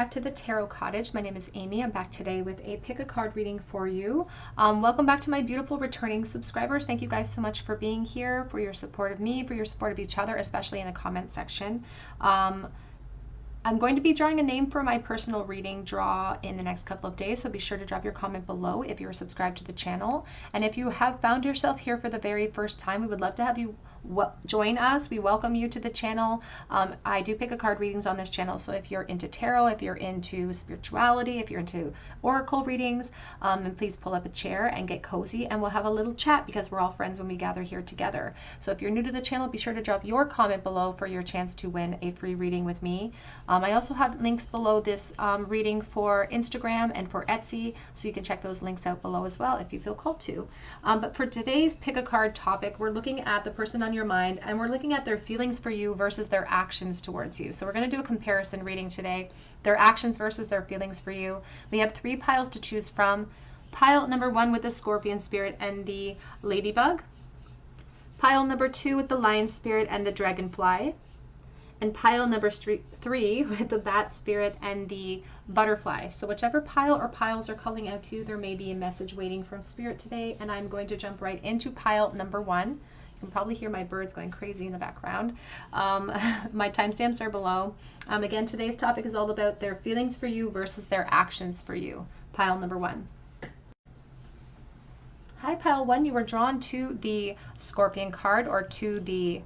back to the Tarot Cottage. My name is Amy. I'm back today with a pick a card reading for you. Welcome back to my beautiful returning subscribers. Thank you guys so much for being here, for your support of me, for your support of each other, especially in the comment section. I'm going to be drawing a name for my personal reading draw in the next couple of days, so be sure to drop your comment below if you're subscribed to the channel. And if you have found yourself here for the very first time, we would love to have you join us. We welcome you to the channel. I do pick a card readings on this channel, so if you're into tarot, if you're into spirituality, if you're into oracle readings, then please pull up a chair and get cozy, and we'll have a little chat because we're all friends when we gather here together. So if you're new to the channel, be sure to drop your comment below for your chance to win a free reading with me. I also have links below this reading for Instagram and for Etsy, so you can check those links out below as well if you feel called to. But for today's pick a card topic, we're looking at the person on your mind, and we're looking at their feelings for you versus their actions towards you. So we're going to do a comparison reading today, their actions versus their feelings for you. We have 3 piles to choose from. Pile number 1 with the Scorpion spirit and the Ladybug. Pile number 2 with the Lion spirit and the Dragonfly. And pile number 3 with the Bat spirit and the Butterfly. So whichever pile or piles are calling out to you, there may be a message waiting from Spirit today, and I'm going to jump right into pile number 1. You can probably hear my birds going crazy in the background. My timestamps are below. Again, today's topic is all about their feelings for you versus their actions for you. Pile number 1. Hi, pile 1. You were drawn to the Scorpion card, or to the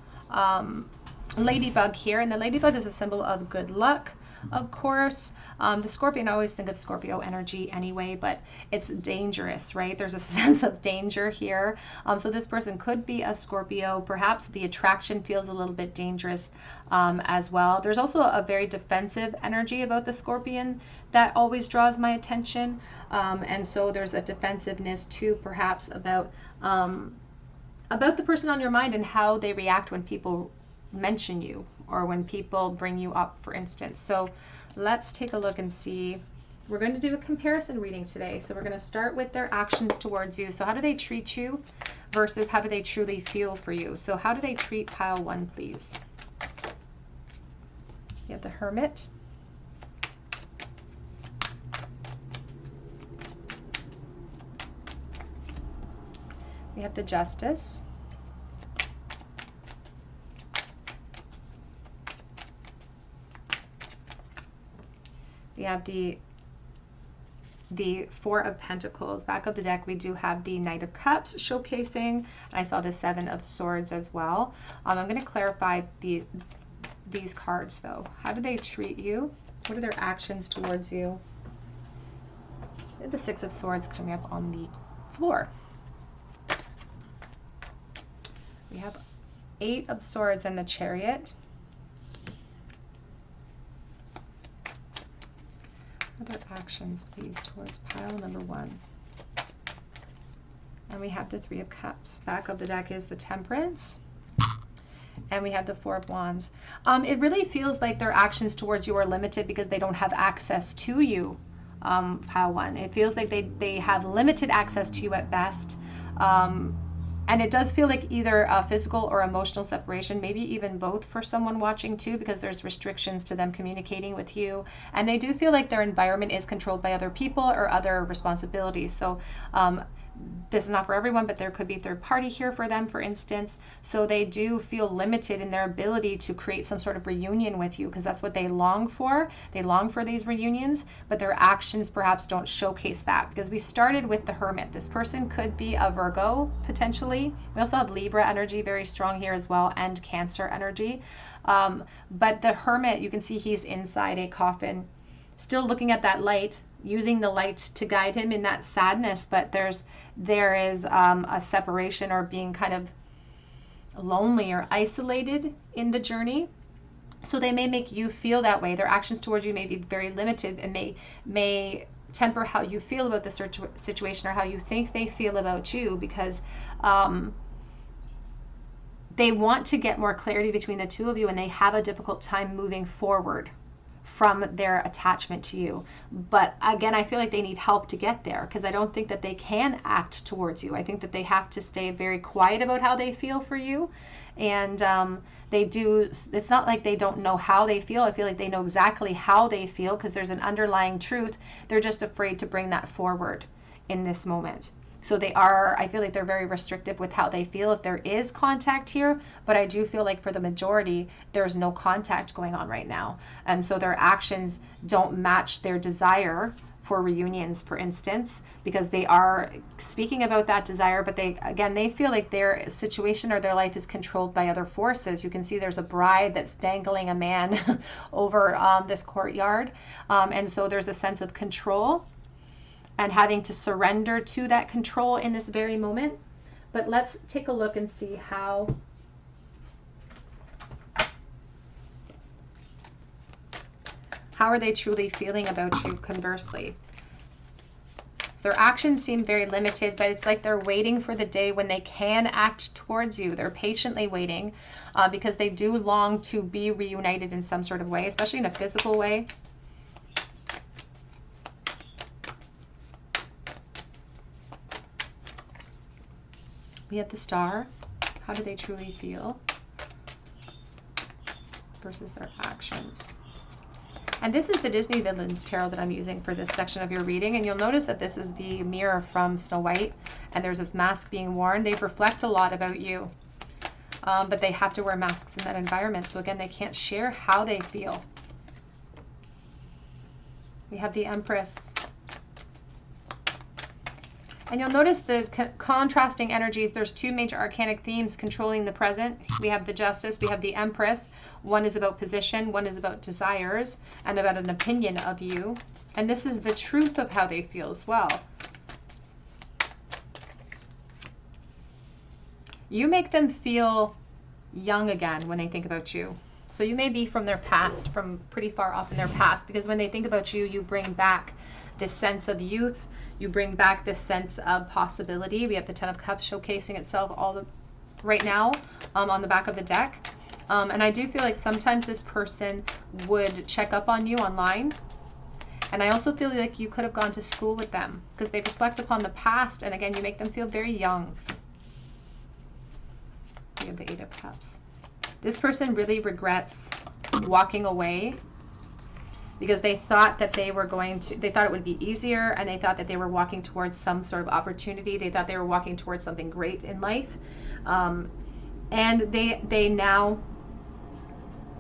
Ladybug here, and the Ladybug is a symbol of good luck, of course. The Scorpion, I always think of Scorpio energy anyway, but it's dangerous, right? There's a sense of danger here. So this person could be a Scorpio. Perhaps the attraction feels a little bit dangerous as well. There's also a very defensive energy about the Scorpion that always draws my attention. And so there's a defensiveness too, perhaps about the person on your mind and how they react when people mention you or when people bring you up, for instance. So let's take a look and see. We're going to do a comparison reading today. So we're going to start with their actions towards you. So how do they treat you versus how do they truly feel for you? So how do they treat pile 1, please? You have the Hermit. We have the Justice. We have the 4 of Pentacles. Back of the deck, we do have the Knight of Cups showcasing. I saw the 7 of Swords as well. I'm going to clarify these cards, though. How do they treat you? What are their actions towards you? We have the 6 of Swords coming up on the floor. We have 8 of Swords and the Chariot. Other actions, please, towards pile number 1. And we have the 3 of Cups. Back of the deck is the Temperance. And we have the 4 of Wands. It really feels like their actions towards you are limited because they don't have access to you, pile 1. It feels like they have limited access to you at best. And it does feel like either a physical or emotional separation, maybe even both for someone watching too, because there's restrictions to them communicating with you. And they do feel like their environment is controlled by other people or other responsibilities. So this is not for everyone, but there could be third party here for them, for instance. So they do feel limited in their ability to create some sort of reunion with you because that's what they long for. They long for these reunions, but their actions perhaps don't showcase that because we started with the Hermit. This person could be a Virgo, potentially. We also have Libra energy very strong here as well, and Cancer energy. But the Hermit, you can see he's inside a coffin, still looking at that light, using the light to guide him in that sadness, but there is a separation or being kind of lonely or isolated in the journey. So they may make you feel that way. Their actions towards you may be very limited and may temper how you feel about the situation or how you think they feel about you because they want to get more clarity between the two of you and they have a difficult time moving forward from their attachment to you. But again, I feel like they need help to get there, because I don't think that they can act towards you. I think that they have to stay very quiet about how they feel for you. And they do, it's not like they don't know how they feel. I feel like they know exactly how they feel, because there's an underlying truth. They're just afraid to bring that forward in this moment. So they are, I feel like they're very restrictive with how they feel if there is contact here, but I do feel like for the majority, there's no contact going on right now. And so their actions don't match their desire for reunions, for instance, because they are speaking about that desire, but they feel like their situation or their life is controlled by other forces. You can see there's a bride that's dangling a man over this courtyard. And so there's a sense of control and having to surrender to that control in this very moment. But let's take a look and see how are they truly feeling about you, conversely. Their actions seem very limited, but it's like they're waiting for the day when they can act towards you. They're patiently waiting because they do long to be reunited in some sort of way, especially in a physical way. We have the Star. How do they truly feel versus their actions? And this is the Disney Villains Tarot that I'm using for this section of your reading. And you'll notice that this is the mirror from Snow White. And there's this mask being worn. They reflect a lot about you. But they have to wear masks in that environment. So again, they can't share how they feel. We have the Empress. And you'll notice the contrasting energies. There's two major arcanic themes controlling the present. We have the Justice, we have the Empress. One is about position, one is about desires, and about an opinion of you. And this is the truth of how they feel as well. You make them feel young again when they think about you. So you may be from their past, from pretty far off in their past, because when they think about you, you bring back this sense of youth. You bring back this sense of possibility. We have the Ten of Cups showcasing itself right now on the back of the deck. And I do feel like sometimes this person would check up on you online. And I also feel like you could have gone to school with them, because they reflect upon the past. And again, you make them feel very young. We have the Eight of Cups. This person really regrets walking away, because they thought that they thought it would be easier, and they thought that they were walking towards some sort of opportunity. They thought they were walking towards something great in life. And they now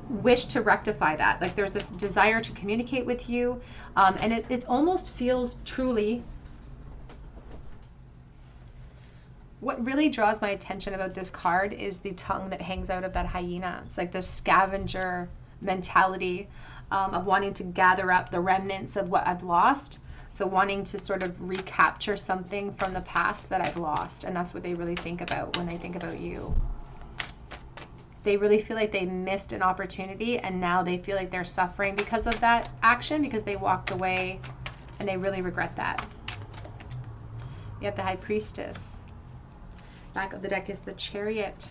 wish to rectify that. Like there's this desire to communicate with you. And it almost feels truly, what really draws my attention about this card is the tongue that hangs out of that hyena. It's like the scavenger mentality of wanting to gather up the remnants of what I've lost. So wanting to sort of recapture something from the past that I've lost. And that's what they really think about when they think about you. They really feel like they missed an opportunity, and now they feel like they're suffering because of that action, because they walked away, and they really regret that. You have the High Priestess. Back of the deck is the Chariot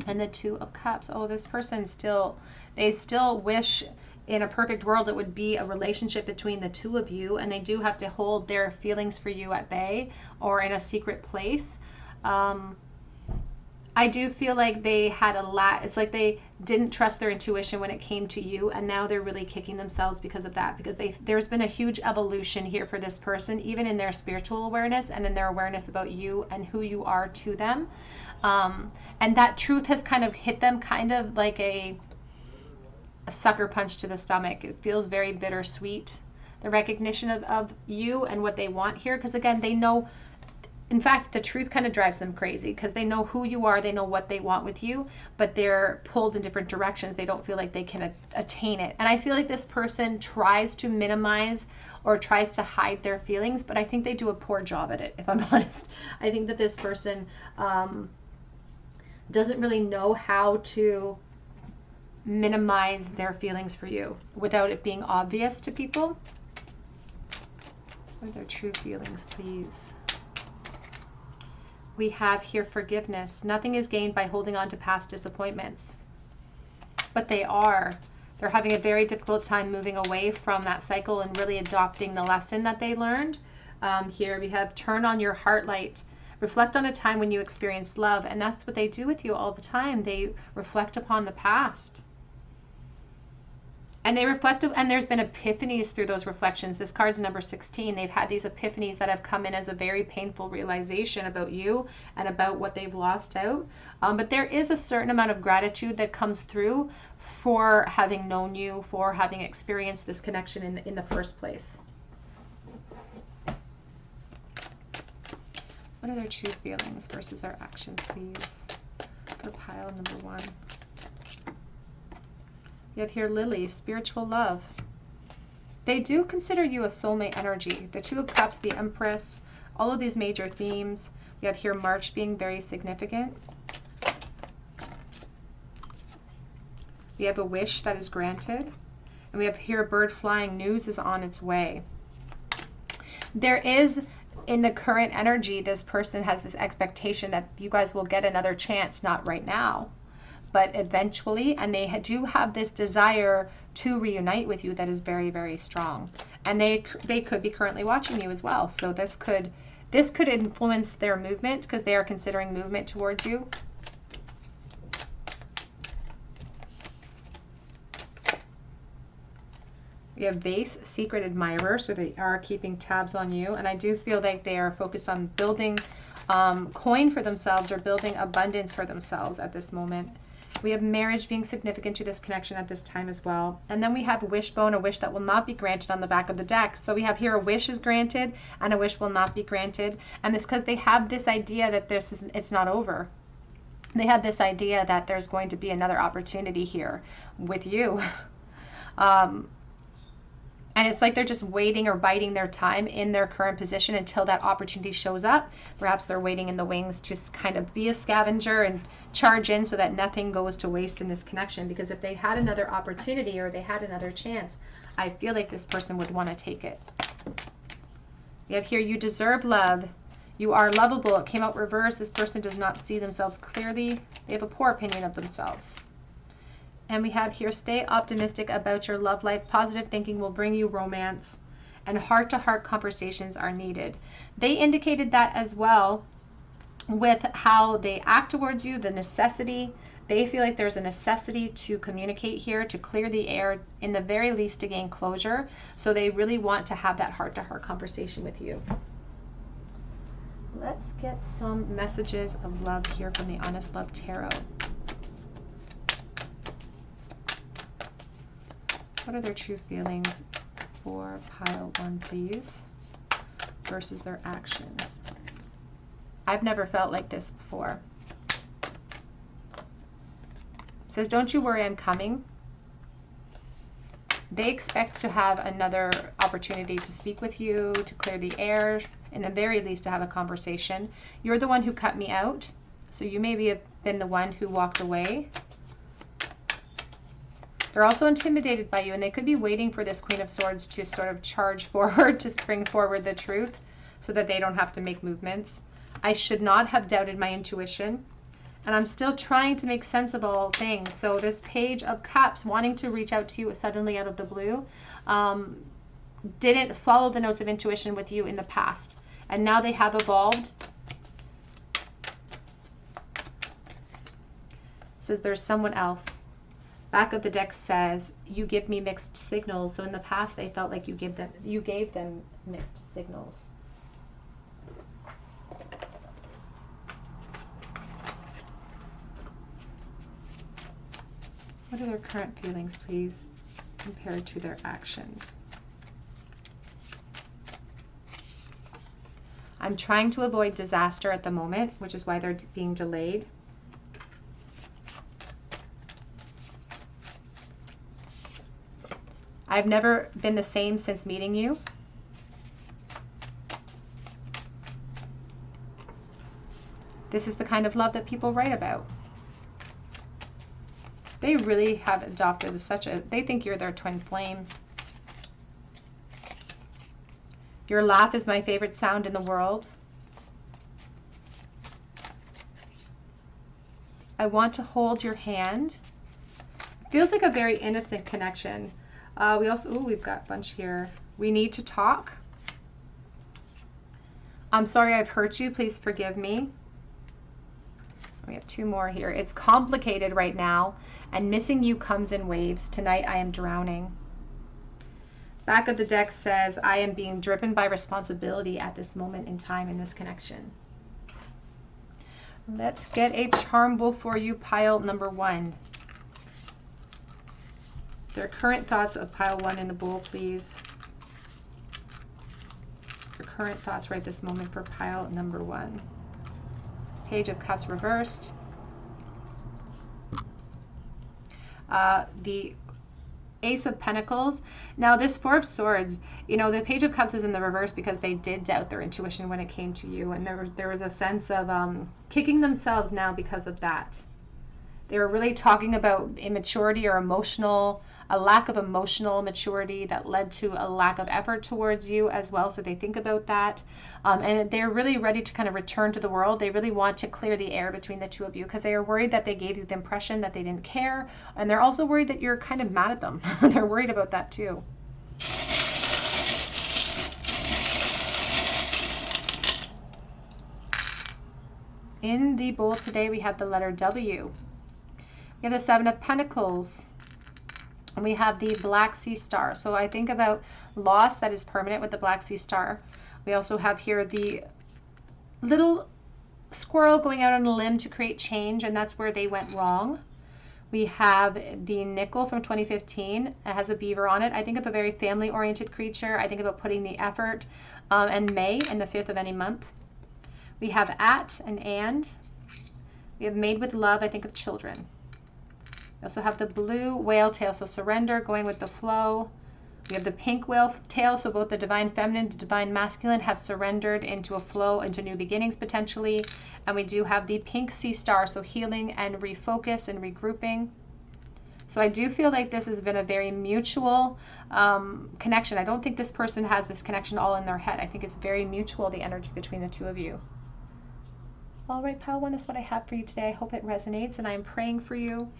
and the Two of Cups. Oh, this person they still wish in a perfect world it would be a relationship between the two of you, and they do have to hold their feelings for you at bay or in a secret place. I do feel like they had it's like they didn't trust their intuition when it came to you, and now they're really kicking themselves because of that, because there's been a huge evolution here for this person, even in their spiritual awareness and in their awareness about you and who you are to them. And that truth has kind of hit them kind of like a sucker punch to the stomach. It feels very bittersweet, the recognition of you and what they want here, because again, they know. In fact, the truth kind of drives them crazy, because they know who you are, they know what they want with you, but they're pulled in different directions. They don't feel like they can attain it. And I feel like this person tries to minimize or tries to hide their feelings, but I think they do a poor job at it, if I'm honest. I think that this person doesn't really know how to minimize their feelings for you without it being obvious to people. What are their true feelings, please? We have here forgiveness. Nothing is gained by holding on to past disappointments. But they're They're having a very difficult time moving away from that cycle and really adopting the lesson that they learned. Here we have turn on your heart light. Reflect on a time when you experienced love. And that's what they do with you all the time. They reflect upon the past. And they reflect, and there's been epiphanies through those reflections. This card's number 16. They've had these epiphanies that have come in as a very painful realization about you and about what they've lost out. But there is a certain amount of gratitude that comes through for having known you, for having experienced this connection in the first place. What are their true feelings versus their actions, please? For pile number 1. You have here Lily, spiritual love. They do consider you a soulmate energy. The Two of Cups, the Empress, all of these major themes. You have here March being very significant. We have a wish that is granted. And we have here a bird flying, news is on its way. There is, in the current energy, this person has this expectation that you guys will get another chance, not right now, but eventually, and they do have this desire to reunite with you that is very, very strong. And they could be currently watching you as well. So this could influence their movement, because they are considering movement towards you. We have Vase, secret admirer, so they are keeping tabs on you. And I do feel like they are focused on building coin for themselves or building abundance for themselves at this moment. We have marriage being significant to this connection at this time as well. And then we have wishbone, a wish that will not be granted on the back of the deck. So we have here a wish is granted and a wish will not be granted. And it's because they have this idea that it's not over. They have this idea that there's going to be another opportunity here with you. And it's like they're just waiting or biding their time in their current position until that opportunity shows up. Perhaps they're waiting in the wings to kind of be a scavenger and charge in so that nothing goes to waste in this connection. Because if they had another opportunity or they had another chance, I feel like this person would want to take it. We have here, you deserve love. You are lovable. It came out reversed. This person does not see themselves clearly. They have a poor opinion of themselves. And we have here, stay optimistic about your love life. Positive thinking will bring you romance, and heart-to-heart conversations are needed. They indicated that as well with how they act towards you, the necessity. They feel like there's a necessity to communicate here, to clear the air, in the very least to gain closure. So they really want to have that heart-to-heart conversation with you. Let's get some messages of love here from the Honest Love Tarot. What are their true feelings for pile 1, please, versus their actions? I've never felt like this before. It says, don't you worry, I'm coming. They expect to have another opportunity to speak with you, to clear the air, in the very least to have a conversation. You're the one who cut me out, so you maybe have been the one who walked away. They're also intimidated by you, and they could be waiting for this Queen of Swords to sort of charge forward, to bring forward the truth so that they don't have to make movements. I should not have doubted my intuition, and I'm still trying to make sense of all things. So this Page of Cups, wanting to reach out to you suddenly out of the blue, didn't follow the notes of intuition with you in the past, and now they have evolved. So there's someone else. Back of the deck says, you give me mixed signals. So in the past, they felt like you gave them mixed signals. What are their current feelings, please, compared to their actions? I'm trying to avoid disaster at the moment, which is why they're being delayed. I've never been the same since meeting you. This is the kind of love that people write about. They really have adopted they think you're their twin flame. Your laugh is my favorite sound in the world. I want to hold your hand. Feels like a very innocent connection. We've got a bunch here. We need to talk. I'm sorry I've hurt you. Please forgive me. We have 2 more here. It's complicated right now, and missing you comes in waves. Tonight I am drowning. Back of the deck says, I am being driven by responsibility at this moment in time in this connection. Let's get a charm bowl for you, pile number 1. Their current thoughts of pile 1 in the bowl, please. Your current thoughts right this moment for pile number 1. Page of Cups reversed. The Ace of Pentacles. Now this 4 of Swords, you know, the Page of Cups is in the reverse because they did doubt their intuition when it came to you, and there was a sense of kicking themselves now because of that. They were really talking about immaturity or a lack of emotional maturity that led to a lack of effort towards you as well. So they think about that. And they're really ready to kind of return to the world. They really want to clear the air between the 2 of you because they are worried that they gave you the impression that they didn't care. And they're also worried that you're kind of mad at them. They're worried about that too. In the bowl today, we have the letter W. We have the 7 of Pentacles. And we have the Black Sea Star. So I think about loss that is permanent with the Black Sea Star. We also have here the little squirrel going out on a limb to create change, and that's where they went wrong. We have the nickel from 2015. It has a beaver on it. I think of a very family-oriented creature. I think about putting the effort. And May and the 5th of any month. We have at and. We have made with love. I think of children. We also have the blue whale tail, so surrender, going with the flow. We have the pink whale tail, so both the divine feminine and the divine masculine have surrendered into a flow, into new beginnings potentially. And we do have the pink sea star, so healing and refocus and regrouping. So I do feel like this has been a very mutual connection. I don't think this person has this connection all in their head. I think it's very mutual, the energy between the 2 of you. All right, pile 1, that's what I have for you today. I hope it resonates, and I'm praying for you.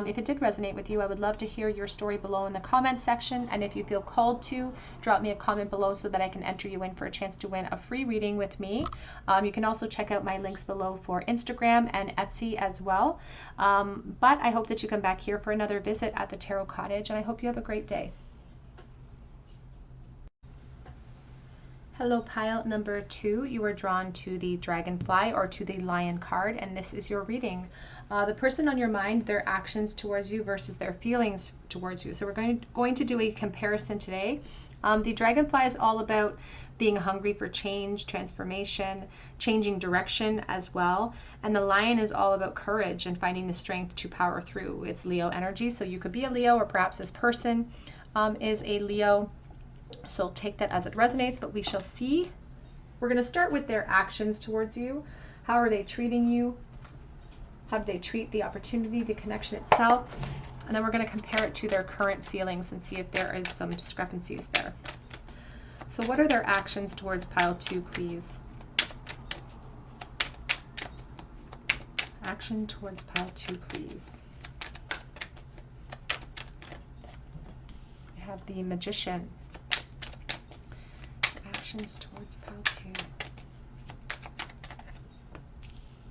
If it did resonate with you, I would love to hear your story below in the comment section. And if you feel called to, drop me a comment below so that I can enter you in for a chance to win a free reading with me. You can also check out my links below for Instagram and Etsy as well. But I hope that you come back here for another visit at the Tarot Cottage, and I hope you have a great day. Hello, pile number 2. You are drawn to the dragonfly or to the lion card, and this is your reading. The person on your mind, their actions towards you versus their feelings towards you. So we're going to do a comparison today. The dragonfly is all about being hungry for change, transformation, changing direction as well. And the lion is all about courage and finding the strength to power through. It's Leo energy, so you could be a Leo, or perhaps this person is a Leo. So take that as it resonates, but we shall see. We're going to start with their actions towards you. How are they treating you? How do they treat the opportunity, the connection itself? And then we're going to compare it to their current feelings and see if there is some discrepancies there. So what are their actions towards pile 2, please? Action towards pile 2, please. We have the Magician. Actions towards pile 2.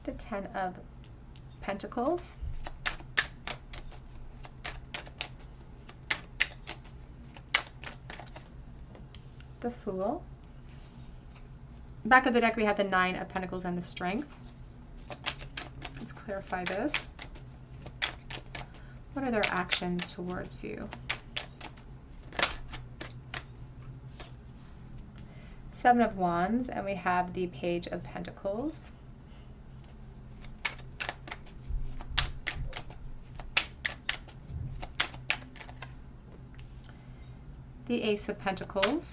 The 10 of Pentacles. The Fool. Back of the deck we have the 9 of Pentacles and the Strength. Let's clarify this. What are their actions towards you? 7 of Wands, and we have the Page of Pentacles. The Ace of Pentacles.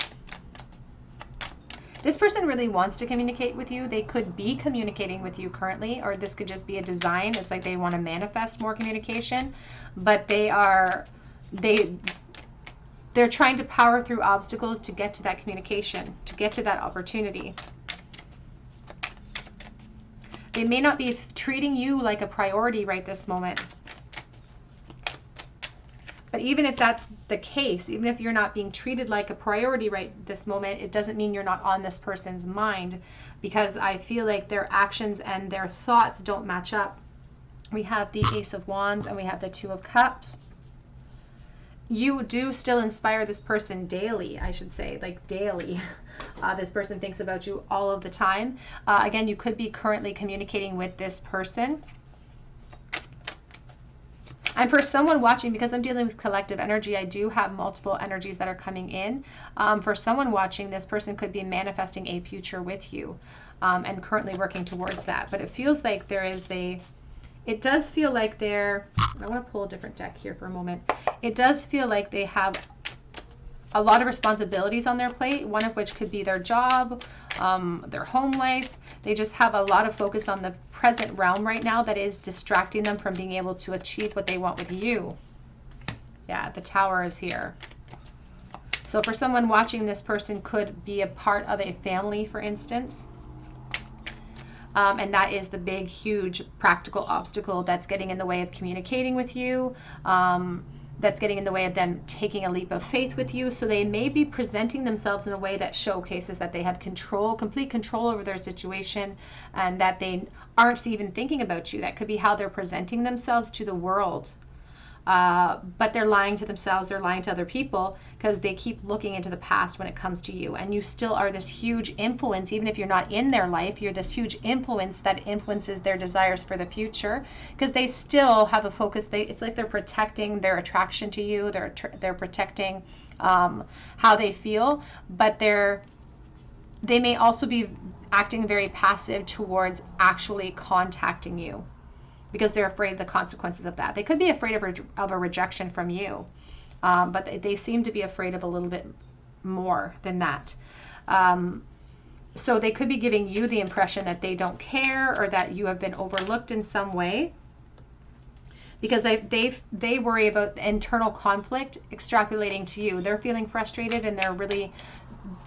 This person really wants to communicate with you. They could be communicating with you currently, or this could just be a design. It's like they want to manifest more communication, but they're trying to power through obstacles to get to that communication, to get to that opportunity. They may not be treating you like a priority right this moment. But even if that's the case, even if you're not being treated like a priority right this moment, it doesn't mean you're not on this person's mind, because I feel like their actions and their thoughts don't match up. We have the Ace of Wands and we have the Two of Cups. You do still inspire this person daily, I should say, like daily. This person thinks about you all of the time. Again, you could be currently communicating with this person. And for someone watching, because I'm dealing with collective energy, I do have multiple energies that are coming in. For someone watching, this person could be manifesting a future with you and currently working towards that. But it feels like there is it does feel like I want to pull a different deck here for a moment. It does feel like they have a lot of responsibilities on their plate, one of which could be their job, their home life. They just have a lot of focus on the present realm right now that is distracting them from being able to achieve what they want with you. Yeah, the Tower is here. So for someone watching, this person could be a part of a family, for instance. And that is the big, huge practical obstacle that's getting in the way of communicating with you, that's getting in the way of them taking a leap of faith with you. So they may be presenting themselves in a way that showcases that they have control, complete control over their situation, and that they aren't even thinking about you. That could be how they're presenting themselves to the world. But they're lying to themselves, they're lying to other people, because they keep looking into the past when it comes to you. And you still are this huge influence, even if you're not in their life, you're this huge influence that influences their desires for the future, because they still have a focus. It's like they're protecting their attraction to you, they're protecting how they feel, but they may also be acting very passive towards actually contacting you, because they're afraid of the consequences of that. They could be afraid of a rejection from you, but they seem to be afraid of a little bit more than that. So they could be giving you the impression that they don't care, or that you have been overlooked in some way, because they worry about internal conflict extrapolating to you. They're feeling frustrated, and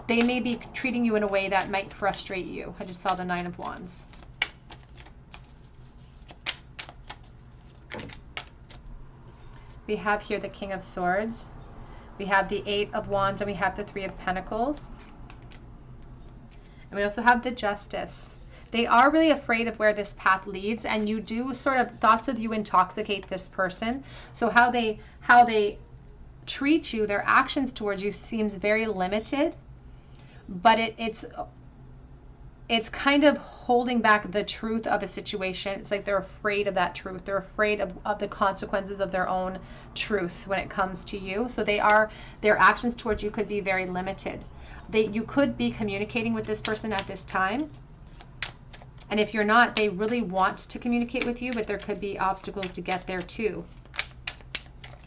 they may be treating you in a way that might frustrate you. I just saw the Nine of Wands. We have here the King of Swords. We have the Eight of Wands, and we have the Three of Pentacles. And we also have the Justice. They are really afraid of where this path leads, and you do thoughts of you intoxicate this person. So how they treat you, their actions towards you seems very limited, but it's kind of holding back the truth of a situation. It's like they're afraid of that truth. They're afraid of the consequences of their own truth when it comes to you. So their actions towards you could be very limited. You could be communicating with this person at this time. And if you're not, they really want to communicate with you, but there could be obstacles to get there too.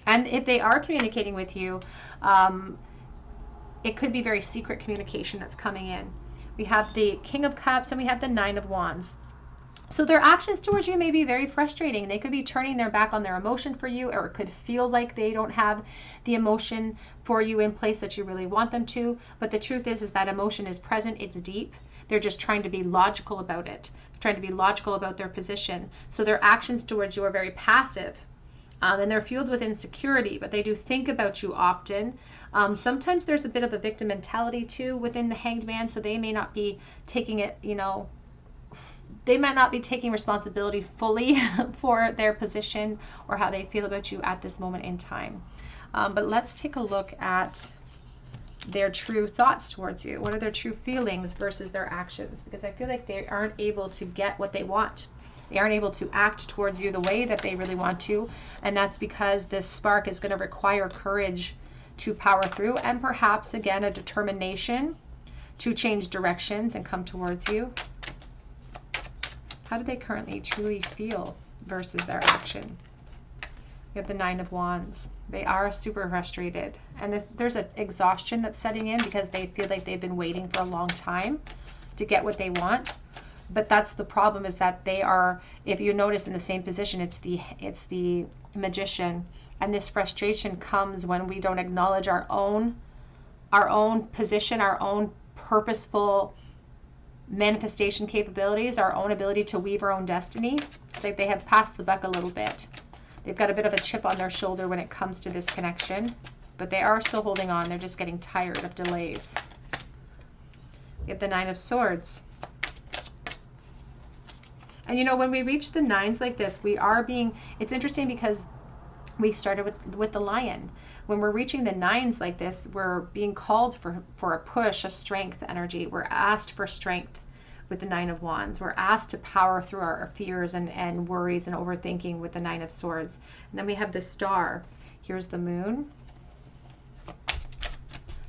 And if they are communicating with you, it could be very secret communication that's coming in. We have the King of Cups, and we have the Nine of Wands. So their actions towards you may be very frustrating. They could be turning their back on their emotion for you, or it could feel like they don't have the emotion for you in place that you really want them to. But the truth is that emotion is present, it's deep. They're just trying to be logical about it, trying to be logical about their position. So their actions towards you are very passive. And they're fueled with insecurity, but they do think about you often. Sometimes there's a bit of a victim mentality too within the Hanged Man, so they may not be taking it, they might not be taking responsibility fully for their position or how they feel about you at this moment in time. But let's take a look at their true thoughts towards you. What are their true feelings versus their actions? Because I feel like they aren't able to get what they want. They aren't able to act towards you the way that they really want to. And that's because this spark is going to require courage to power through, and perhaps, again, a determination to change directions and come towards you. How do they currently truly feel versus their action? We have the Nine of Wands. They are super frustrated. And there's an exhaustion that's setting in because they feel like they've been waiting for a long time to get what they want. But that's the problem, is that they are, if you notice, in the same position, it's the Magician. And this frustration comes when we don't acknowledge our own position, our own purposeful manifestation capabilities, our own ability to weave our own destiny. It's like they have passed the buck a little bit. They've got a bit of a chip on their shoulder when it comes to this connection, but they are still holding on. They're just getting tired of delays. We have the Nine of Swords. And you know, when we reach the nines like this, we are being, it's interesting because we started with the Lion. When we're reaching the nines like this, we're being called for a push, a strength energy. We're asked for strength with the Nine of Wands. We're asked to power through our fears and worries and overthinking with the Nine of Swords. And then we have the Star. Here's the Moon.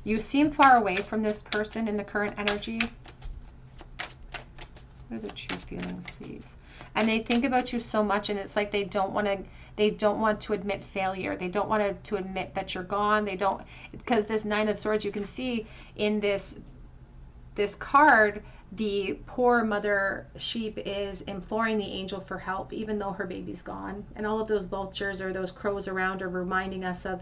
You seem far away from this person in the current energy. What are their true feelings, please? And they think about you so much, and it's like they don't want to admit failure. They don't want to admit that you're gone. They don't, because this Nine of Swords, you can see in this card, the poor mother sheep is imploring the angel for help, even though her baby's gone. And all of those vultures or those crows around are reminding us of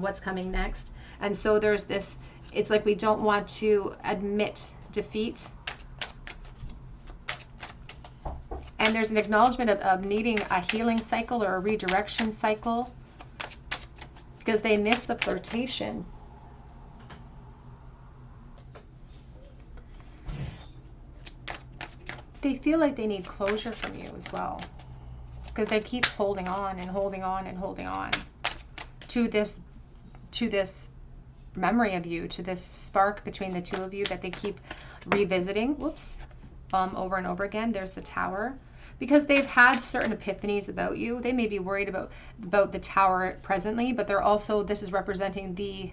what's coming next. And so there's this, it's like we don't want to admit defeat. And there's an acknowledgement of needing a healing cycle or a redirection cycle because they miss the flirtation. They feel like they need closure from you as well because they keep holding on and holding on and holding on to this memory of you, to this spark between the two of you that they keep revisiting. Whoops. Over and over again. There's the Tower. Because they've had certain epiphanies about you. They may be worried about the Tower presently, but they're also, this is representing the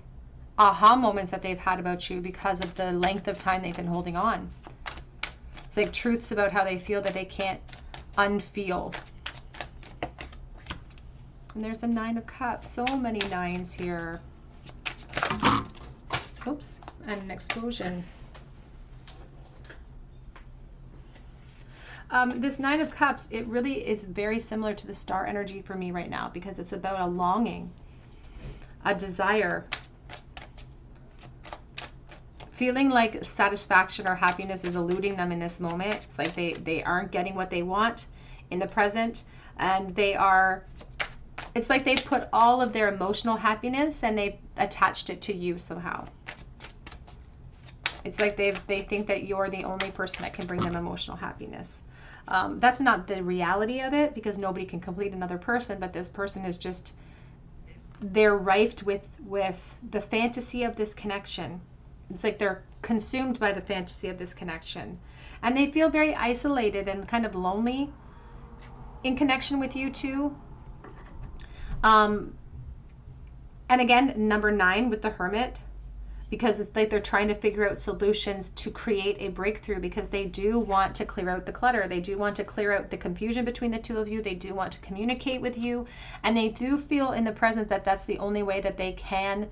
aha moments that they've had about you because of the length of time they've been holding on. It's like truths about how they feel that they can't unfeel. And there's the Nine of Cups. So many nines here. Oops. And an explosion. This Nine of Cups, it really is very similar to the Star energy for me right now because it's about a longing, a desire, feeling like satisfaction or happiness is eluding them in this moment. It's like they aren't getting what they want in the present, and they are, it's like they put all of their emotional happiness and they've attached it to you somehow. It's like they think that you're the only person that can bring them emotional happiness. That's not the reality of it because nobody can complete another person, but this person is just, they're rife with the fantasy of this connection. It's like they're consumed by the fantasy of this connection. And they feel very isolated and kind of lonely in connection with you too. And again, number 9 with the Hermit, because it's like they're trying to figure out solutions to create a breakthrough because they do want to clear out the clutter. They do want to clear out the confusion between the two of you. They do want to communicate with you. And they do feel in the present that that's the only way that they can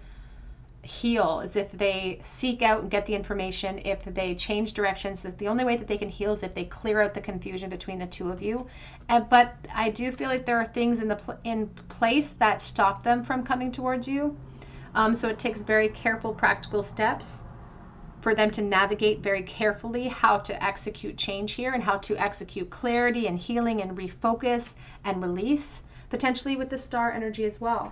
heal, is if they seek out and get the information, if they change directions. That the only way that they can heal is if they clear out the confusion between the two of you. But I do feel like there are things in place that stop them from coming towards you. So it takes very careful, practical steps for them to navigate very carefully how to execute change here and how to execute clarity and healing and refocus and release, potentially with the Star energy as well.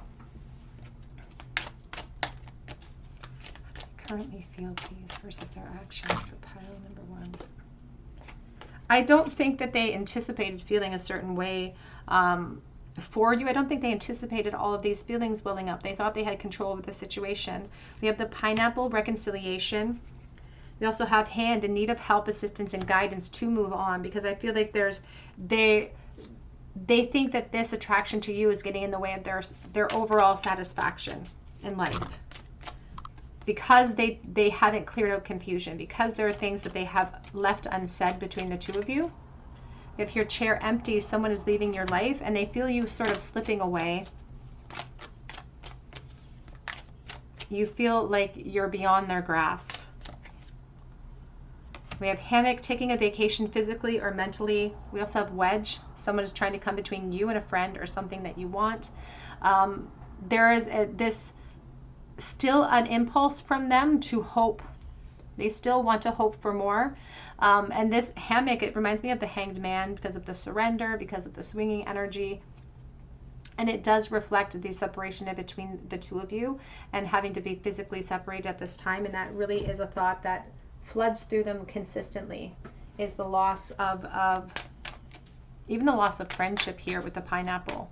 How do they currently feel, please, versus their actions for pile number 1? I don't think that they anticipated feeling a certain way for you. I don't think they anticipated all of these feelings welling up. They thought they had control over the situation. We have the Pineapple, reconciliation. We also have Hand, in need of help, assistance, and guidance to move on, because I feel like they think that this attraction to you is getting in the way of their overall satisfaction in life. Because they haven't cleared out confusion, because there are things that they have left unsaid between the two of you. If your chair empty, someone is leaving your life and they feel you sort of slipping away. You feel like you're beyond their grasp. We have Hammock, taking a vacation physically or mentally. We also have Wedge. Someone is trying to come between you and a friend or something that you want. There is this still an impulse from them to hope. They still want to hope for more. And this Hammock, it reminds me of the Hanged Man because of the surrender, because of the swinging energy. And it does reflect the separation in between the two of you and having to be physically separated at this time. And that really is a thought that floods through them consistently, is the loss of even the loss of friendship here with the pineapple.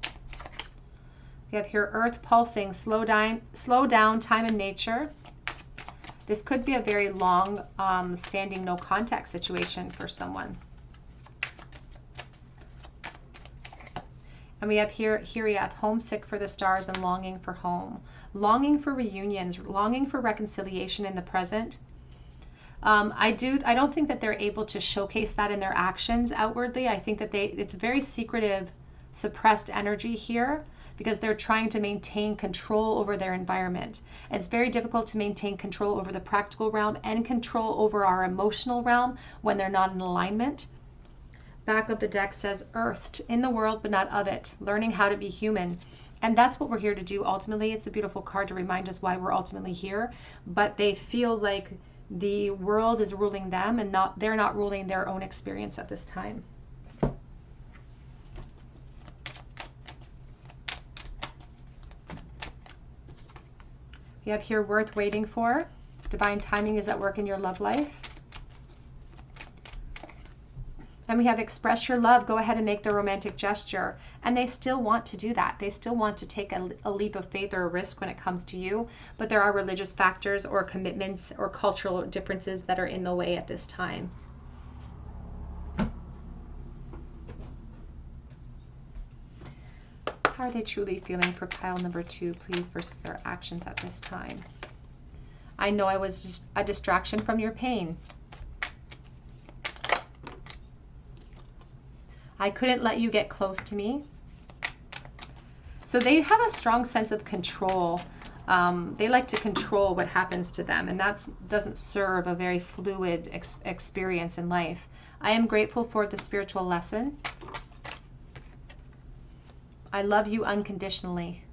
We have here earth pulsing, slow down, time in nature. This could be a very long standing no contact situation for someone. And we have here you have homesick for the stars and longing for home, longing for reunions, longing for reconciliation in the present. I don't think that they're able to showcase that in their actions outwardly. I think that it's very secretive, suppressed energy here because they're trying to maintain control over their environment. And it's very difficult to maintain control over the practical realm and control over our emotional realm when they're not in alignment. Back of the deck says earthed, in the world but not of it, learning how to be human. And that's what we're here to do ultimately. It's a beautiful card to remind us why we're ultimately here, but they feel like the world is ruling them and they're not ruling their own experience at this time. We have here worth waiting for. Divine timing is at work in your love life. And we have express your love, go ahead and make the romantic gesture. And they still want to do that. They still want to take a leap of faith or a risk when it comes to you. But there are religious factors or commitments or cultural differences that are in the way at this time. How are they truly feeling for pile number 2, please, versus their actions at this time? I know I was just a distraction from your pain. I couldn't let you get close to me. So they have a strong sense of control. They like to control what happens to them, and that doesn't serve a very fluid experience in life. I am grateful for the spiritual lesson. I love you unconditionally.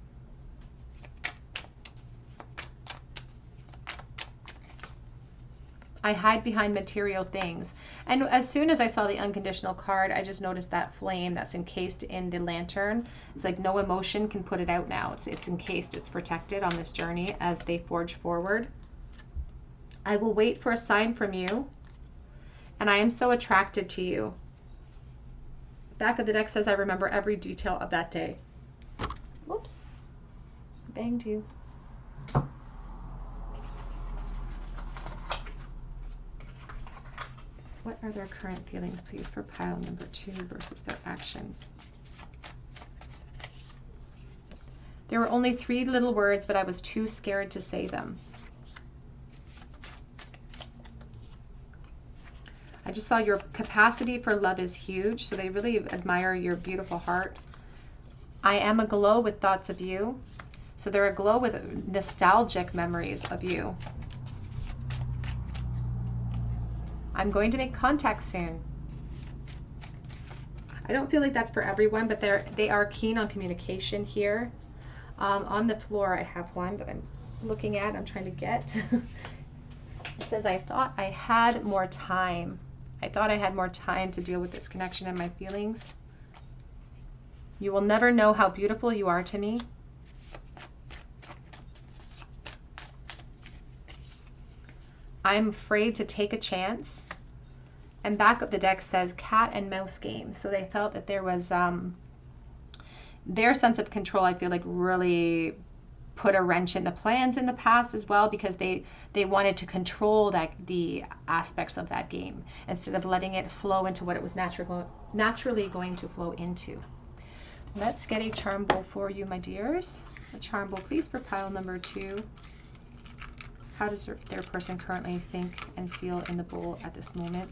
I hide behind material things. And as soon as I saw the unconditional card, I just noticed that flame that's encased in the lantern. It's like no emotion can put it out now. It's encased, it's protected on this journey as they forge forward. I will wait for a sign from you, and I am so attracted to you. Back of the deck says, I remember every detail of that day. Whoops, banged you. What are their current feelings, please, for pile number 2 versus their actions? There were only 3 little words, but I was too scared to say them. I just saw your capacity for love is huge, so they really admire your beautiful heart. I am aglow with thoughts of you. So they're aglow with nostalgic memories of you. I'm going to make contact soon. I don't feel like that's for everyone, but they are keen on communication here. On the floor, I have one that I'm looking at. I'm trying to get. It says, I thought I had more time. I thought I had more time to deal with this connection and my feelings. You will never know how beautiful you are to me. I'm afraid to take a chance. And back of the deck says cat and mouse game. So they felt that there was their sense of control, I feel like, really put a wrench in the plans in the past as well, because they wanted to control the aspects of that game instead of letting it flow into what it was naturally going to flow into. Let's get a charm bowl for you, my dears. A charm bowl, please, for pile number 2. How does their person currently think and feel in the bowl at this moment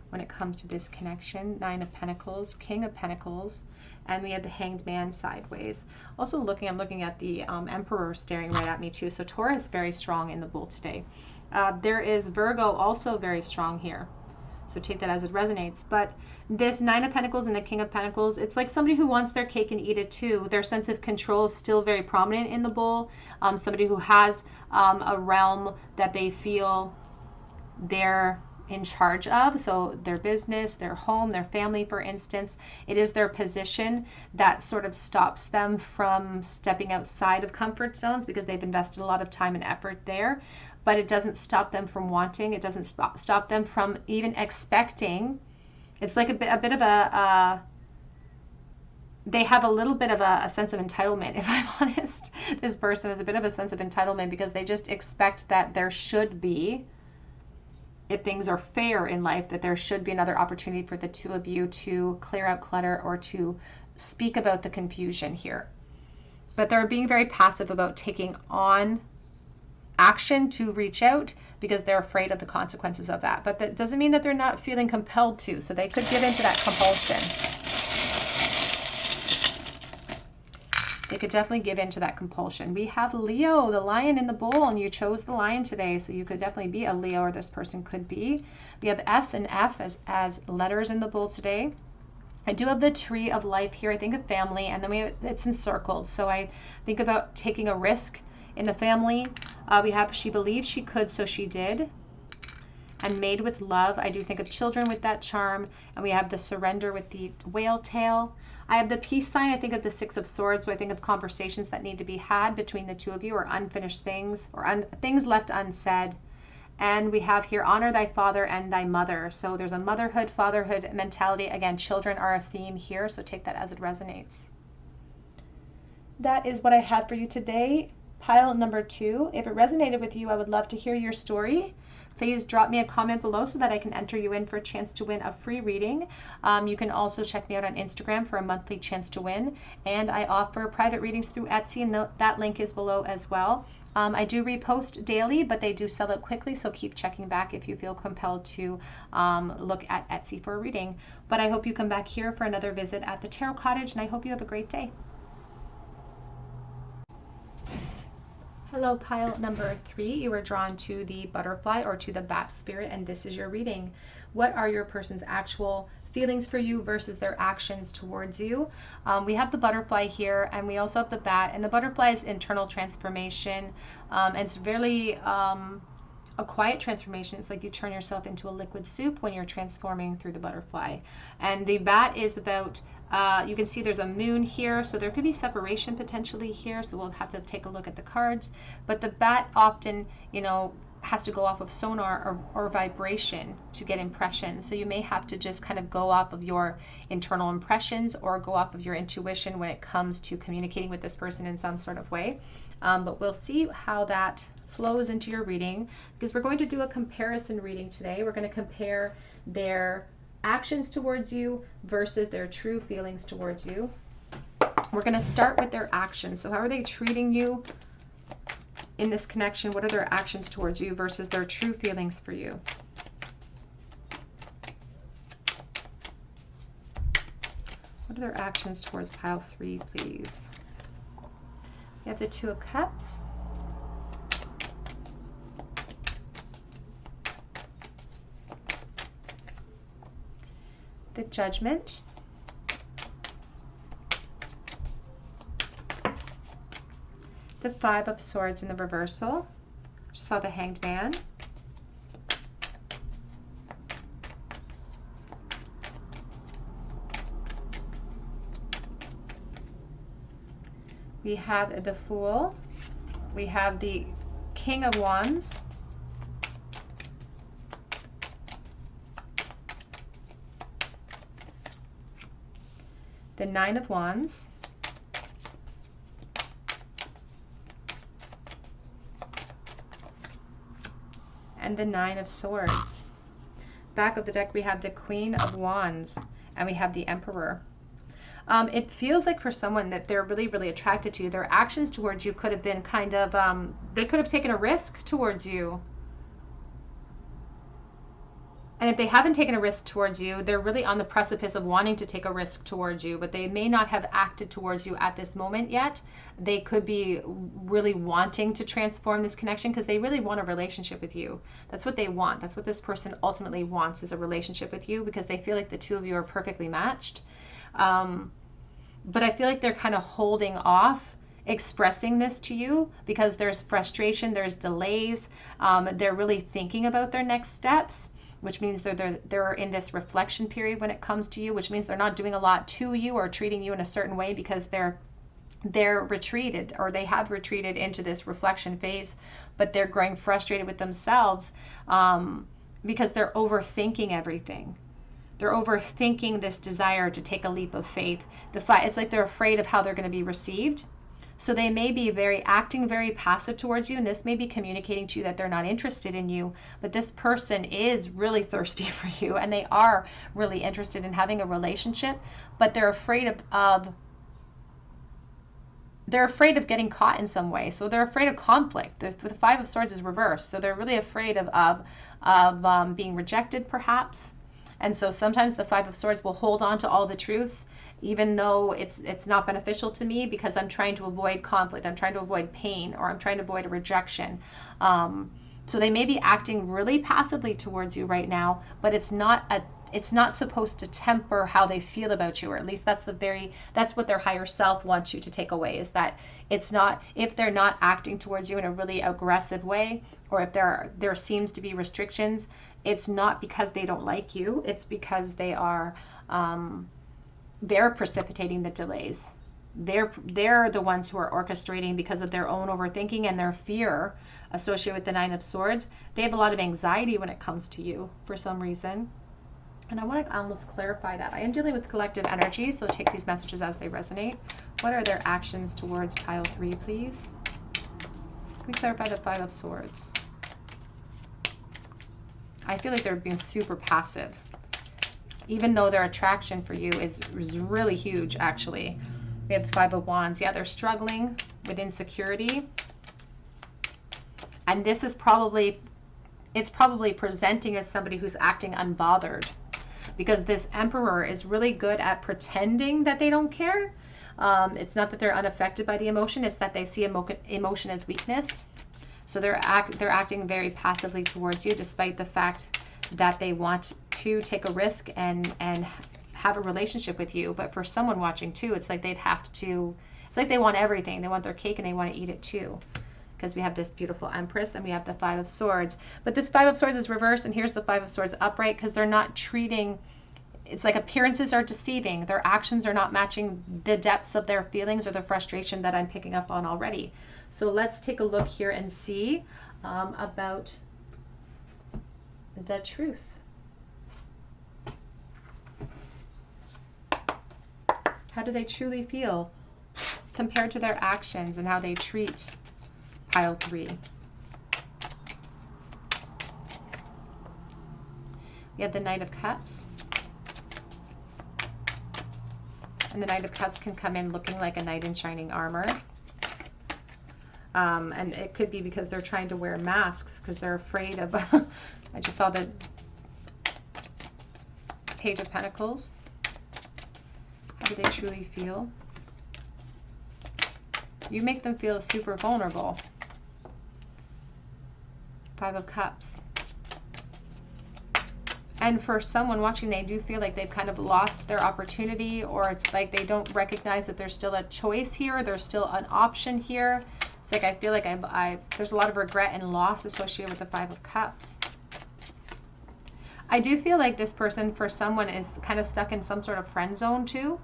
when it comes to this connection? 9 of Pentacles, King of Pentacles, and we have the Hanged Man sideways. Also I'm looking at the Emperor staring right at me too. So Taurus very strong in the bowl today. There is Virgo also very strong here. So take that as it resonates. But this 9 of Pentacles and the King of Pentacles, it's like somebody who wants their cake and eat it too. Their sense of control is still very prominent in the bowl. Somebody who has a realm that they feel they're in charge of. So their business, their home, their family, for instance, it is their position that sort of stops them from stepping outside of comfort zones because they've invested a lot of time and effort there. But it doesn't stop them from wanting. It doesn't stop them from even expecting. It's like a bit of a they have a little bit of a sense of entitlement, if I'm honest. This person has a bit of a sense of entitlement because they just expect that there should be, if things are fair in life, that there should be another opportunity for the two of you to clear out clutter or to speak about the confusion here. But they're being very passive about taking on action to reach out because they're afraid of the consequences of that. But that doesn't mean that they're not feeling compelled to. So they could give into that compulsion. They could definitely give into that compulsion. We have Leo, the lion in the bowl, and you chose the lion today, so you could definitely be a Leo, or this person could be. We have S and F as letters in the bowl today. I do have the tree of life here. I think of family, and then it's encircled. So I think about taking a risk in the family. We have she believed she could, so she did. And made with love. I do think of children with that charm. And we have the surrender with the whale tail. I have the peace sign. I think of the Six of Swords. So I think of conversations that need to be had between the two of you, or unfinished things, or things left unsaid. And we have here, honor thy father and thy mother. So there's a motherhood, fatherhood mentality. Again, children are a theme here, so take that as it resonates. That is what I have for you today. Pile number 2. If it resonated with you, I would love to hear your story. Please drop me a comment below so that I can enter you in for a chance to win a free reading. You can also check me out on Instagram for a monthly chance to win. And I offer private readings through Etsy, and that link is below as well. I do repost daily, but they do sell out quickly, so keep checking back if you feel compelled to look at Etsy for a reading. But I hope you come back here for another visit at the Tarot Cottage, and I hope you have a great day. Hello, pile number 3. You were drawn to the butterfly or to the bat spirit, and this is your reading. What are your person's actual feelings for you versus their actions towards you? We have the butterfly here, and we also have the bat, and the butterfly is internal transformation. And it's really a quiet transformation. It's like you turn yourself into a liquid soup when you're transforming through the butterfly. And the bat is about you can see there's a moon here, so there could be separation potentially here, so we'll have to take a look at the cards. But the bat often, has to go off of sonar or vibration to get impressions. So you may have to just kind of go off of your internal impressions or go off of your intuition when it comes to communicating with this person in some sort of way. But we'll see how that flows into your reading, because we're going to do a comparison reading today. We're going to compare their actions towards you versus their true feelings towards you. We're going to start with their actions. So how are they treating you in this connection? What are their actions towards you versus their true feelings for you? What are their actions towards pile 3, please? We have the Two of Cups. The Judgment. The Five of Swords in the reversal. Just saw the Hanged Man. We have the Fool. We have the King of Wands. The Nine of Wands. And the Nine of Swords. Back of the deck, we have the Queen of Wands, and we have the Emperor. It feels like for someone that they're really, really attracted to you. Their actions towards you could have been kind of, they could have taken a risk towards you. And if they haven't taken a risk towards you, they're really on the precipice of wanting to take a risk towards you, but they may not have acted towards you at this moment yet. They could be really wanting to transform this connection because they really want a relationship with you. That's what they want. That's what this person ultimately wants, is a relationship with you, because they feel like the two of you are perfectly matched. But I feel like they're kind of holding off expressing this to you because there's frustration, there's delays. They're really thinking about their next steps. which means they're in this reflection period when it comes to you, which means they're not doing a lot to you or treating you in a certain way because they're retreated, or they have retreated into this reflection phase, but they're growing frustrated with themselves because they're overthinking everything. They're overthinking this desire to take a leap of faith. It's like they're afraid of how they're going to be received. So they may be acting very passive towards you, and this may be communicating to you that they're not interested in you, but this person is really thirsty for you, and they are really interested in having a relationship, but they're afraid of getting caught in some way. So they're afraid of conflict. The Five of Swords is reversed. So they're really afraid of being rejected, perhaps. And so sometimes the Five of Swords will hold on to all the truth, even though it's not beneficial to me, because I'm trying to avoid conflict. I'm trying to avoid pain, or I'm trying to avoid a rejection. So they may be acting really passively towards you right now, but it's not supposed to temper how they feel about you, or at least that's what their higher self wants you to take away, is that it's not, if they're not acting towards you in a really aggressive way, or if there seems to be restrictions, it's not because they don't like you, it's because they're precipitating the delays. They're the ones who are orchestrating because of their own overthinking and their fear associated with the Nine of Swords. They have a lot of anxiety when it comes to you for some reason. And I want to almost clarify that. I am dealing with collective energy, so take these messages as they resonate. What are their actions towards pile 3, please? Can we clarify the Five of Swords? I feel like they're being super passive, even though their attraction for you is really huge, actually. We have the Five of Wands. Yeah, they're struggling with insecurity. And this is probably presenting as somebody who's acting unbothered, because this Emperor is really good at pretending that they don't care. It's not that they're unaffected by the emotion, it's that they see emotion as weakness. So they're acting very passively towards you, despite the fact that they want to take a risk and have a relationship with you. But for someone watching too, it's like it's like they want everything. They want their cake and they want to eat it too. Because we have this beautiful Empress and we have the Five of Swords. But this Five of Swords is reversed, and here's the Five of Swords upright, because they're not treating, it's like appearances are deceiving. Their actions are not matching the depths of their feelings or the frustration that I'm picking up on already. So let's take a look here and see about the truth. How do they truly feel compared to their actions and how they treat pile 3? We have the Knight of Cups. And the Knight of Cups can come in looking like a knight in shining armor. And it could be because they're trying to wear masks because they're afraid of... I just saw the Page of Pentacles. How do they truly feel? You make them feel super vulnerable. Five of Cups. And for someone watching, they do feel like they've kind of lost their opportunity, or it's like they don't recognize that there's still a choice here. There's still an option here. It's like I feel like there's a lot of regret and loss associated with the Five of Cups. I do feel like this person, for someone, is kind of stuck in some sort of friend zone too.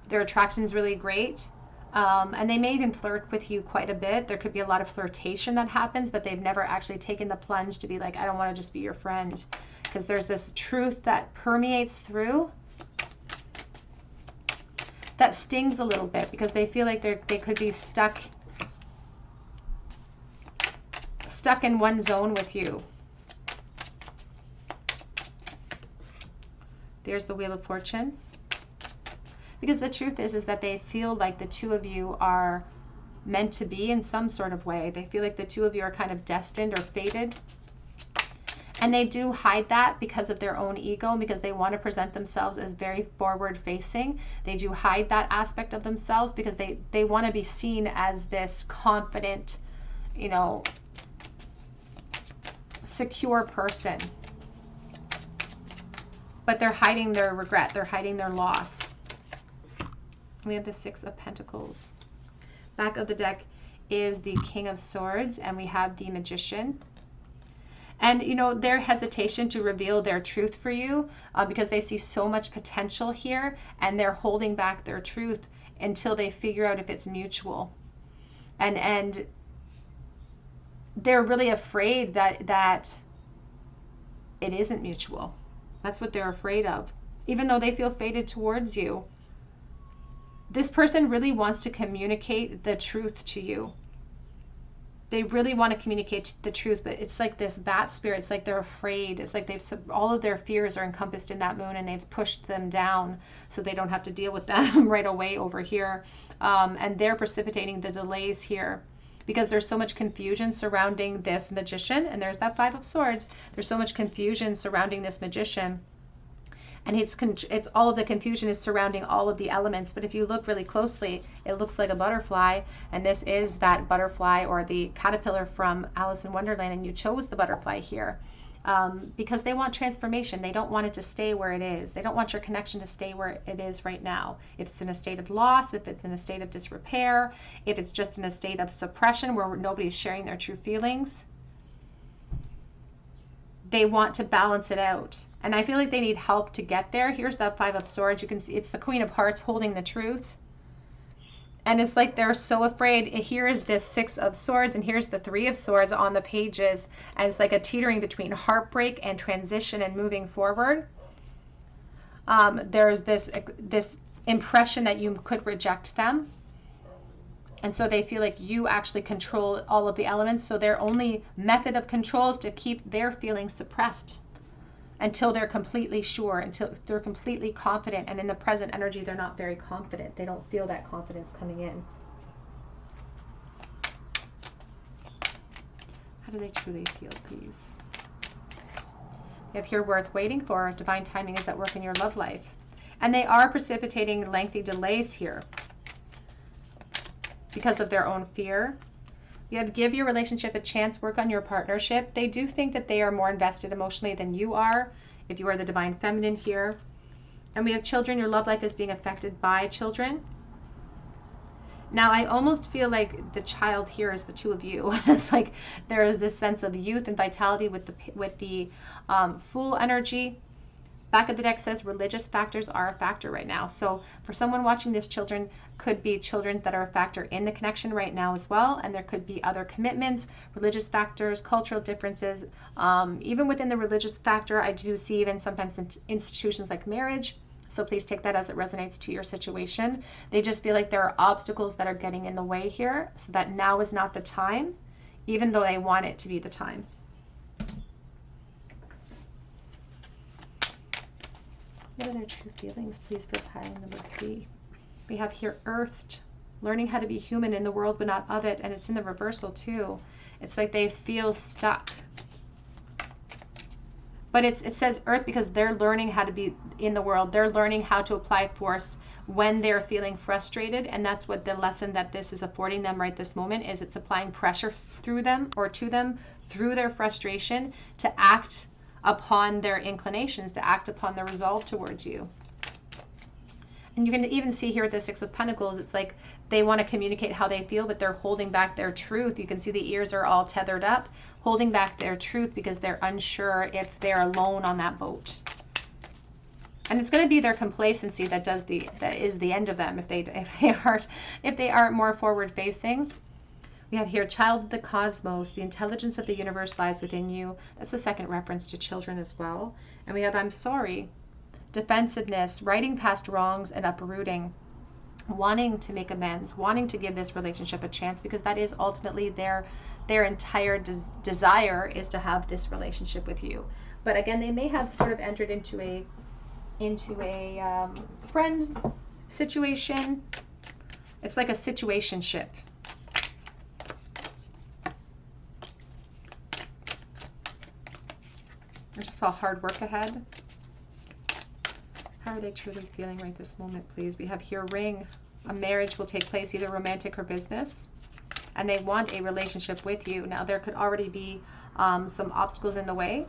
Their attraction is really great. And they may even flirt with you quite a bit. There could be a lot of flirtation that happens, but they've never actually taken the plunge to be like, I don't want to just be your friend. Because there's this truth that permeates through that stings a little bit, because they feel like they could be stuck in one zone with you. There's the Wheel of Fortune. Because the truth is that they feel like the two of you are meant to be in some sort of way. They feel like the two of you are kind of destined or fated. And they do hide that because of their own ego, because they want to present themselves as very forward-facing. They do hide that aspect of themselves because they want to be seen as this confident, secure person. But they're hiding their regret. They're hiding their loss. We have the Six of Pentacles. Back of the deck is the King of Swords, and we have the Magician. And, you know, their hesitation to reveal their truth for you because they see so much potential here, and they're holding back their truth until they figure out if it's mutual. And they're really afraid that it isn't mutual. That's what they're afraid of. Even though they feel fated towards you, this person really wants to communicate the truth to you. They really want to communicate the truth, but it's like this bat spirit. It's like they're afraid. It's like all of their fears are encompassed in that moon, and they've pushed them down so they don't have to deal with them right away over here. And they're precipitating the delays here because there's so much confusion surrounding this magician. And there's that Five of Swords. There's so much confusion surrounding this magician. And it's all of the confusion is surrounding all of the elements. But if you look really closely, it looks like a butterfly. And this is that butterfly or the caterpillar from Alice in Wonderland. And you chose the butterfly here because they want transformation. They don't want it to stay where it is. They don't want your connection to stay where it is right now. If it's in a state of loss, if it's in a state of disrepair, if it's just in a state of suppression where nobody's sharing their true feelings, they want to balance it out. And I feel like they need help to get there. Here's that Five of Swords. You can see it's the Queen of Hearts holding the truth. And it's like they're so afraid. Here is this Six of Swords, and here's the Three of Swords on the pages. And it's like a teetering between heartbreak and transition and moving forward. There's this impression that you could reject them. And so they feel like you actually control all of the elements. So their only method of control is to keep their feelings suppressed until they're completely sure, until they're completely confident. And in the present energy, they're not very confident. They don't feel that confidence coming in. How do they truly feel, please? If you're worth waiting for, divine timing is at work in your love life. And they are precipitating lengthy delays here because of their own fear. You have to give your relationship a chance, work on your partnership. They do think that they are more invested emotionally than you are, if you are the divine feminine here. And we have children. Your love life is being affected by children. Now, I almost feel like the child here is the two of you. It's like there is this sense of youth and vitality with the Fool energy. Back of the deck says religious factors are a factor right now. So for someone watching this, children could be children that are a factor in the connection right now as well. And there could be other commitments, religious factors, cultural differences. Even within the religious factor, I do see even sometimes institutions like marriage. So please take that as it resonates to your situation. They just feel like there are obstacles that are getting in the way here, so that now is not the time, even though they want it to be the time. What are their true feelings, please, for pile number 3? We have here earthed, learning how to be human in the world but not of it, and it's in the reversal too. It's like they feel stuck. But it says earth because they're learning how to be in the world. They're learning how to apply force when they're feeling frustrated, and that's what the lesson that this is affording them right this moment is. It's applying pressure through them or to them through their frustration to act upon their inclinations, to act upon their resolve towards you. And you can even see here with the Six of Pentacles, it's like they want to communicate how they feel, but they're holding back their truth. You can see the ears are all tethered up, holding back their truth because they're unsure if they're alone on that boat. And it's going to be their complacency that is the end of them if they aren't more forward facing. We have here, child of the cosmos, the intelligence of the universe lies within you. That's a second reference to children as well. And we have, I'm sorry, defensiveness, righting past wrongs and uprooting, wanting to make amends, wanting to give this relationship a chance, because that is ultimately their entire desire is to have this relationship with you. But again, they may have sort of entered into a friend situation. It's like a situationship. I just saw hard work ahead. How are they truly feeling right this moment, please? We have here ring. A marriage will take place, either romantic or business. And they want a relationship with you. Now, there could already be some obstacles in the way.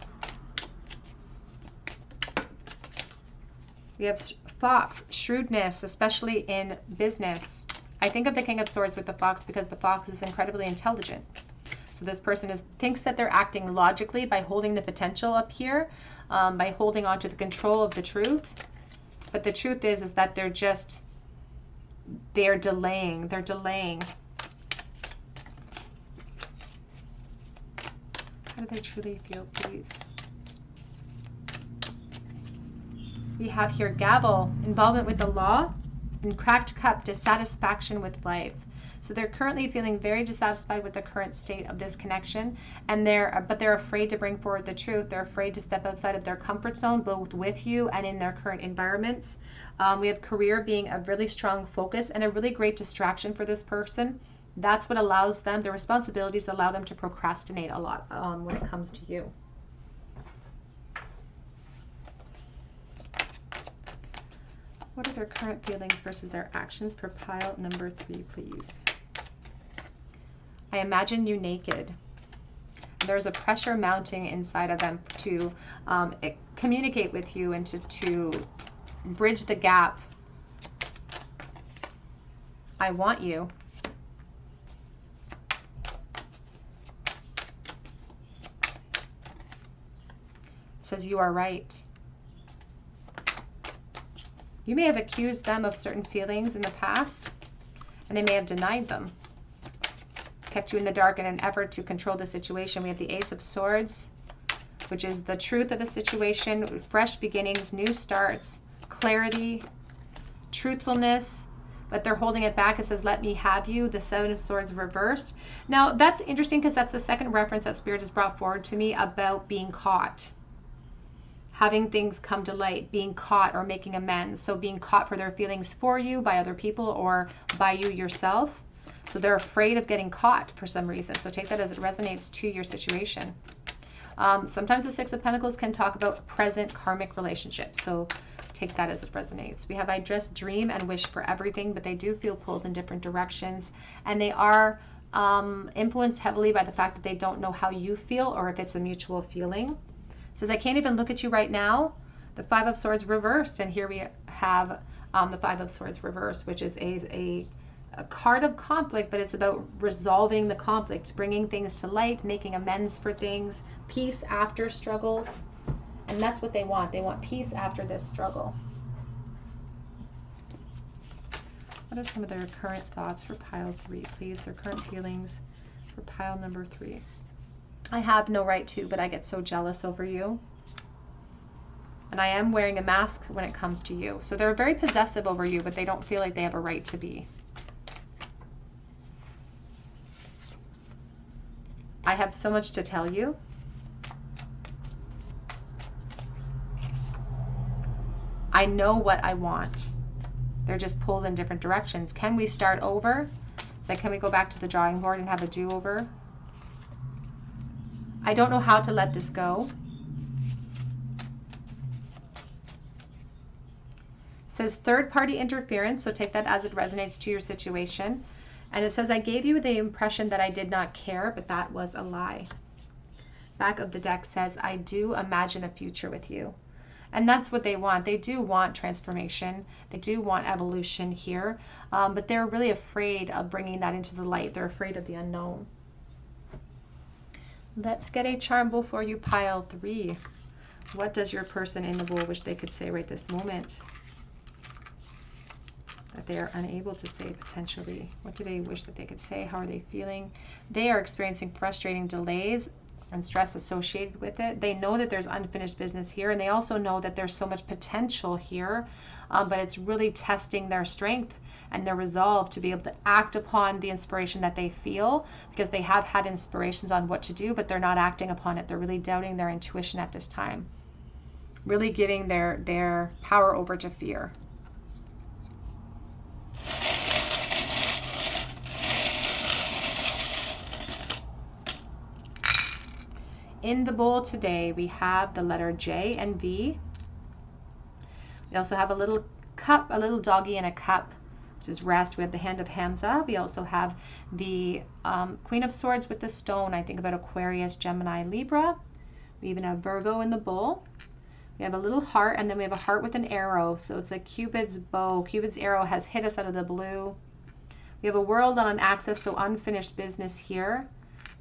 We have fox, shrewdness, especially in business. I think of the King of Swords with the fox because the fox is incredibly intelligent. So this person thinks that they're acting logically by holding the potential up here, by holding on to the control of the truth. But the truth is that they're delaying. They're delaying. How do they truly feel, please? We have here gavel, involvement with the law, and cracked cup, dissatisfaction with life. So they're currently feeling very dissatisfied with the current state of this connection, and but they're afraid to bring forward the truth. They're afraid to step outside of their comfort zone, both with you and in their current environments. We have career being a really strong focus and a really great distraction for this person. That's what allows them, their responsibilities allow them to procrastinate a lot when it comes to you. What are their current feelings versus their actions for pile number 3, please? I imagine you naked. There's a pressure mounting inside of them to communicate with you and to bridge the gap. I want you. It says you are right. You may have accused them of certain feelings in the past, and they may have denied them. Kept you in the dark in an effort to control the situation. We have the Ace of Swords, which is the truth of the situation, fresh beginnings, new starts, clarity, truthfulness, but they're holding it back. It says, let me have you, the Seven of Swords reversed. Now, that's interesting because that's the second reference that Spirit has brought forward to me about being caught. Having things come to light, being caught or making amends. So being caught for their feelings for you, by other people, or by you yourself. So they're afraid of getting caught for some reason. So take that as it resonates to your situation. Sometimes the Six of Pentacles can talk about present karmic relationships. So take that as it resonates. We have I just dream and wish for everything, but they do feel pulled in different directions. And they are influenced heavily by the fact that they don't know how you feel or if it's a mutual feeling. It says, I can't even look at you right now. The Five of Swords reversed. And here we have the Five of Swords reversed, which is a card of conflict, but it's about resolving the conflict, bringing things to light, making amends for things, peace after struggles. And that's what they want. They want peace after this struggle. What are some of their current thoughts for pile 3, please? Their current feelings for pile number 3. I have no right to, but I get so jealous over you. And I am wearing a mask when it comes to you. So they're very possessive over you, but they don't feel like they have a right to be. I have so much to tell you. I know what I want. They're just pulled in different directions. Can we start over? It's like, can we go back to the drawing board and have a do-over? I don't know how to let this go. It says third-party interference, so take that as it resonates to your situation. And it says, I gave you the impression that I did not care, but that was a lie. Back of the deck says, I do imagine a future with you. And that's what they want. They do want transformation. They do want evolution here. But they're really afraid of bringing that into the light. They're afraid of the unknown. Let's get a charm bull for you, pile 3. What does your person in the bull wish they could say right this moment that they are unable to say potentially? What do they wish that they could say? How are they feeling? They are experiencing frustrating delays and stress associated with it. They know that there's unfinished business here, and they also know that there's so much potential here, but it's really testing their strength and their resolve to be able to act upon the inspiration that they feel, because they have had inspirations on what to do, but they're not acting upon it. They're really doubting their intuition at this time, really giving their power over to fear. In the bowl today, we have the letter J and V. We also have a little cup, a little doggy in a cup, which is rest. We have the hand of Hamza. We also have the Queen of Swords with the stone. I think about Aquarius, Gemini, Libra. We even have Virgo in the bowl. We have a little heart, and then we have a heart with an arrow. So it's like Cupid's bow. Cupid's arrow has hit us out of the blue. We have a world on an axis, so unfinished business here.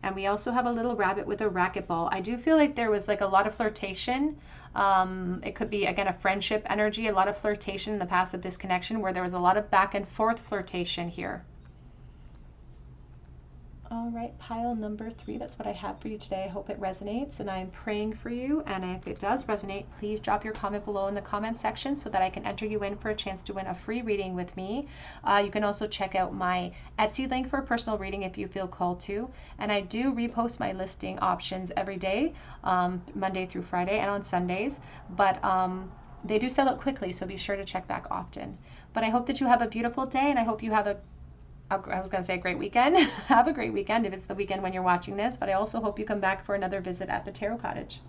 And we also have a little rabbit with a racquetball. I do feel like there was like a lot of flirtation. It could be, again, a friendship energy, a lot of flirtation in the past of this connection where there was a lot of back and forth flirtation here. All right, pile number 3, that's what I have for you today. I hope it resonates, and I'm praying for you. And if it does resonate, please drop your comment below in the comment section so that I can enter you in for a chance to win a free reading with me. You can also check out my Etsy link for a personal reading if you feel called to. And I do repost my listing options every day, Monday through Friday, and on Sundays. But they do sell out quickly, so be sure to check back often. But I hope that you have a beautiful day, and I hope you have I was going to say a great weekend. Have a great weekend if it's the weekend when you're watching this, but I also hope you come back for another visit at the Tarot Cottage.